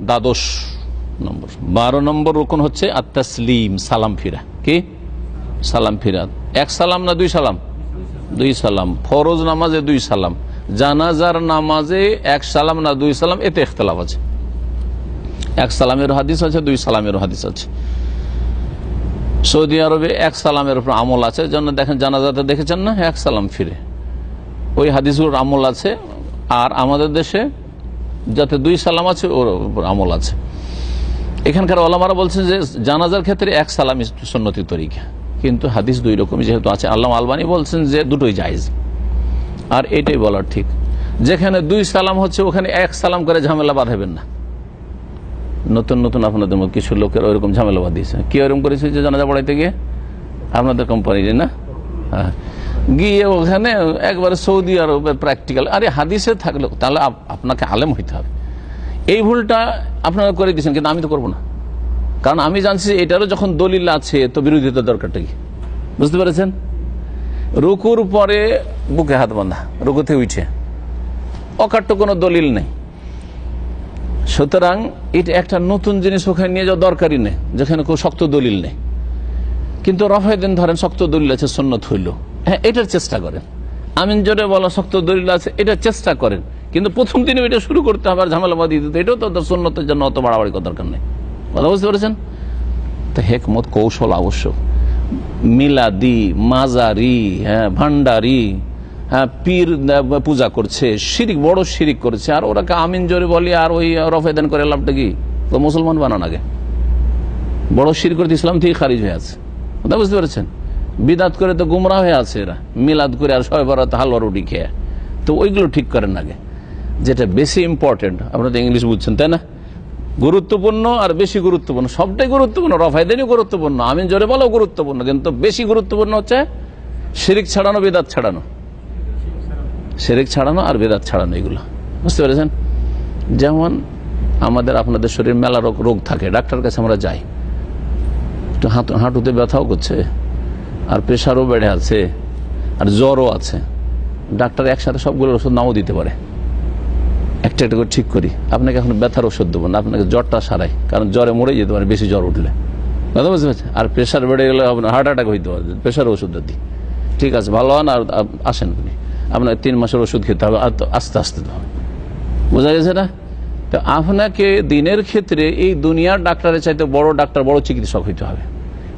দ্বাদশ নম্বর 12 নম্বর রুকন হচ্ছে আত-তাসলিম, সালাম ফিরা। কি সালাম ফিরা? এক সালাম না দুই সালাম? দুই সালাম। ফরজ নামাজে দুই সালাম, জানাজার নামাজে এক সালাম না দুই সালাম, এতে ইখতিলাফ আছে। এক সালামের হাদিস আছে, দুই সালামের হাদিস আছে। সৌদি আরবে এক সালামের উপর আমল আছে, জন্য দেখেন জানাজাতে দেখেছেন না, এক সালাম ফিরে, ওই হাদিসগুলোর আমল আছে। আর আমাদের দেশে যাতে দুই সালাম আছে ওর উপর আমল আছে। এখানকার ওলামারা বলছেন যে জানাজার ক্ষেত্রে এক সালাম সুন্নতি তরিকা, কিন্তু হাদিস দুই রকম যেহেতু আছে, আল্লামা আলবানী বলছেন যে দুটোই জায়েজ। আর এটাই বলার ঠিক, যেখানে দুই সালাম হচ্ছে ওখানে এক সালাম করে ঝামেলা বাঁধাবেন না। নতুন নতুন আপনাদের মধ্যে কিছু লোকের ওইরকম ঝামেলা বাঁধিয়েছে। কি ওইরকম করেছে যে জানাজা পড়াইতে গিয়ে আপনাদের কোম্পানি না গিয়ে ওখানে একবারে সৌদি আরবের প্র্যাকটিক্যাল, আরে হাদিসে থাকলে তাহলে আপনাকে আলেম হইতে হবে। এই ভুলটা আপনারা করে দিয়েছেন, কিন্তু আমি তো করবো না, কারণ আমি জানছি এটারও যখন দলিল আছে তো বিরোধিতা দরকারটা কি, বুঝতে পেরেছেন? রুকুর পরে বুকে হাত বাঁধা, রুকুতে উঠে অকাট্য কোনো দলিল নেই, সুতরাং এটা একটা নতুন জিনিস ওখানে নিয়ে যাওয়া দরকারই নেই, যেখানে কোনো শক্ত দলিল নেই। কিন্তু রফায় দিন ধরেন শক্ত দলিল আছে, সুন্নত হইল, হ্যাঁ এটার চেষ্টা করেন। আমিন জোরে বলা শক্ত দলিল আছে, এটার চেষ্টা করেন, কিন্তু প্রথম দিনে এটা শুরু করতে হবে আর ঝামেলা বাঁধিয়ে দিতে, এটাও তো সুন্নতের জন্য অত বাড়াবাড়ি করার দরকার নেই। কথা বুঝতে পেরেছেন? তো হেকমত কৌশল আবশ্যক। মিলাদি, মাজারি, হ্যাঁ ভান্ডারি, হ্যাঁ পীর পূজা করছে, শিরিক, বড় শিরিক করছে, আর ওরা আমিন জোরে বলি আর ওই রফায়দান করে লাভটা কি? তো মুসলমান বানান আগে, বড় শিরিক করতে ইসলাম থেকে খারিজ হয়ে আছে। কথা বুঝতে পেরেছেন? বিদাত করে তো গুমরা হয়ে আছে এরা, মিলাদ করে আর সবাই বরাত হালুয়া রুটি খেয়ে। তো ওইগুলো ঠিক করেন আগে, যেটা বেশি ইম্পর্টেন্ট। আপনারা তো ইংলিশ বুঝছেন তাই না? গুরুত্বপূর্ণ আর বেশি গুরুত্বপূর্ণ, সবটাই গুরুত্বপূর্ণ, রফায়দানই গুরুত্বপূর্ণ, আমিন জোরে বলাও গুরুত্বপূর্ণ, কিন্তু বেশি গুরুত্বপূর্ণ হচ্ছে শিরিক ছাড়ানো, বিদাত ছাড়ানো, শিরিক ছাড়ানো আর বিদাত ছাড়ানো, এগুলো বুঝতে পেরেছেন? যেমন আমাদের আপনাদের শরীর মেলা রোগ থাকে, ডাক্তার কাছে আমরা যাই, একটু হাঁটুতে ব্যথাও করছে আর প্রেশারও বেড়ে আছে আর জ্বরও আছে, ডাক্তার একসাথে সবগুলোর ওষুধ নাও দিতে পারে, একটা একটা করে ঠিক করি। আপনাকে এখন ব্যথার ওষুধ দেবো না, আপনাকে জ্বরটা সারাই, কারণ জ্বরে মরে যেতে পারে বেশি জ্বর উঠলে, কথা বুঝতে পারছেন? আর প্রেশার বেড়ে গেলে আপনার হার্ট অ্যাটাক হইতে পারে, প্রেশার ওষুধটা দিই, ঠিক আছে ভালো হন আর আসেন, আপনাকে 3 মাসের ওষুধ খেতে হবে, আর আস্তে আস্তে হবে, বোঝা গেছে না? তো আপনাকে দিনের ক্ষেত্রে এই দুনিয়ার ডাক্তারের চাইতে বড় ডাক্তার, বড় চিকিৎসক হইতে হবে,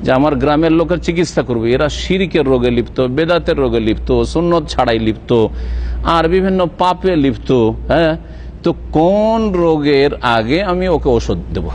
যে আমার গ্রামের লোকের চিকিৎসা করবে। এরা শিরিকের রোগে লিপ্ত, বেদাতের রোগে লিপ্ত, সুন্নত ছাড়াই লিপ্ত, আর বিভিন্ন পাপে লিপ্ত। হ্যাঁ, তো কোন রোগের আগে আমি ওকে ওষুধ দেব?